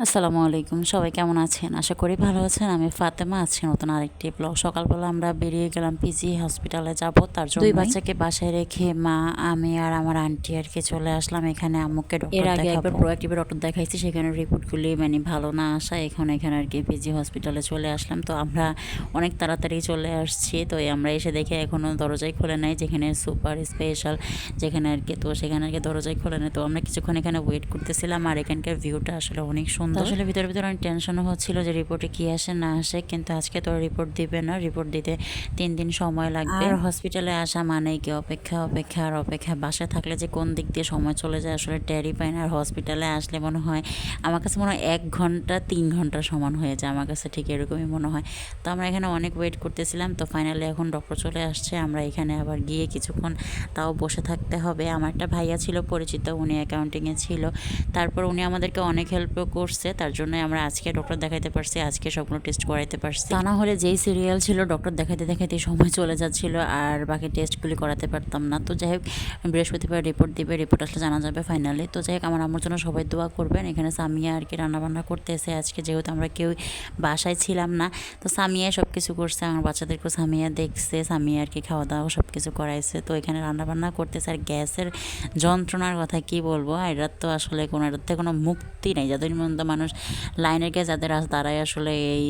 আসসালামু আলাইকুম, সবাই কেমন আছেন? আশা করি ভালো আছেন। আমি ফাতেমা, আছি নতুন আরেকটি ব্লগ। সকালবেলা আমরা বেরিয়ে গেলাম পিজি হসপিটালে যাব, তার জন্য 2 বাচ্চাকে বাসায় রেখে মা, আমি আর আমার আন্টি আর কি চলে আসলাম এখানে আম্মুকে ডক্টর দেখাবো। এর আগে একবার প্রোঅ্যাক্টিভে ডক্টর দেখাইছি, সেখানে রিপোর্টগুলি ভালো না আসা, এখানে আর কি পিজি হসপিটালে চলে আসলাম। তো আমরা অনেক তাড়াতাড়ি চলে আসছি। তো আমরা এসে দেখে এখনও দরজাই খোলে নাই, যেখানে সুপার স্পেশাল যেখানে আর কি, তো সেখানে আর কি দরজাই খোলে নাই। তো আমরা কিছুক্ষণ এখানে ওয়েট করতেছিলাম, আর এখানকার ভিউটা আসলে অনেক সুন্দর। আসলে ভিতরে অনেক টেনশনও হচ্ছিল যে রিপোর্টে কি আসে না আসে, কিন্তু আজকে তো রিপোর্ট দিবে না, রিপোর্ট দিতে 3 দিন সময় লাগবে। আর হসপিটালে আসা মানেই কি অপেক্ষা অপেক্ষা আর অপেক্ষা। বাসায় থাকলে যে কোন দিক দিয়ে সময় চলে যায় আসলে টেরই পাই না। আর হসপিটালে আসলে মনে হয়, আমার কাছে মনে হয় 1 ঘন্টা 3 ঘন্টা সমান হয়ে যায়, আমার কাছে ঠিক এরকমই মনে হয়। তো আমরা এখানে অনেক ওয়েট করতেছিলাম। তো ফাইনালি এখন ডক্টর চলে আসছে, আমরা এখানে আবার গিয়ে কিছুক্ষণ তাও বসে থাকতে হবে। আমার একটা ভাইয়া ছিল পরিচিত, উনি অ্যাকাউন্টিংয়ে ছিল। তারপর উনি আমাদেরকে অনেক হেল্পও করছে, তার জন্য আমরা আজকে ডক্টর দেখাইতে পারছি, আজকে সবগুলো টেস্ট করাইতে পারছি। তা না হলে যেই সিরিয়াল ছিল ডক্টর দেখাইতে দেখাইতে সময় চলে যাচ্ছিল, আর বাকি টেস্টগুলি করাতে পারতাম না। তো যাই হোক, বৃহস্পতিবার রিপোর্ট দিবে, রিপোর্ট আসলে জানা যাবে ফাইনালি। তো যাই হোক, আমার আম্মুর জন্য সবাই দোয়া করবেন। এখানে সামিয়া আর কি রান্নাবান্না করতেছে আজকে, যেহেতু আমরা কেউ বাসায় ছিলাম না। তো সামিয়াই সব কিছু করছে, আমার বাচ্চাদেরকেও সামিয়া দেখছে, সামিয়া আর কি খাওয়া দাওয়া সব কিছু করাইছে। তো এখানে রান্নাবান্না করতেছে। আর গ্যাসের যন্ত্রণার কথা কি বলবো, এটার তো আসলে এটার থেকে কোনো মুক্তি নেই। যাদের মধ্যে মানুষ লাইনের গ্যাস যাদের আছে তারাই আসলে এই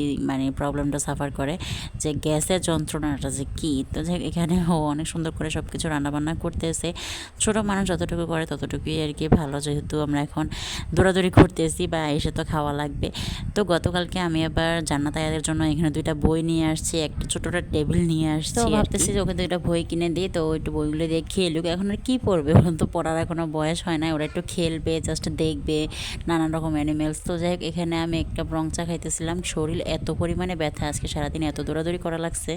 প্রবলেমটা সাফার করে, যে গ্যাসের যন্ত্রণাটা যে কী। তো যে এখানে অনেক সুন্দর করে সব কিছু রান্নাবান্না করতেছে। ছোটো মানুষ যতটুকু করে ততটুকুই আর কি ভালো, যেহেতু আমরা এখন দৌড়াদৌড়ি করতেছি বা এসে তো খাওয়া লাগবে। তো গতকালকে আমি আবার জান্নাত আয়াদের জন্য এখানে 2টা বই নিয়ে আসছি, একটা ছোটোটা টেবিল নিয়ে আসছি। তো ভাবতেছি যে ওকে 2টা বই কিনে দিই, তো একটু বইগুলো দিয়ে খেলুক। এখন আর কী পড়বে, ওখান তো পড়ার এখনও বয়স হয় না, ওরা একটু খেলবে, জাস্ট দেখবে নানান রকম অ্যানিমেলস। তো যাই হোক, এখানে আমি একটা রং চা খাইতেছিলাম। শরীর এত পরিমাণে ব্যথা, আজকে সারাদিন এত দৌড়াদৌড়ি করা লাগছে।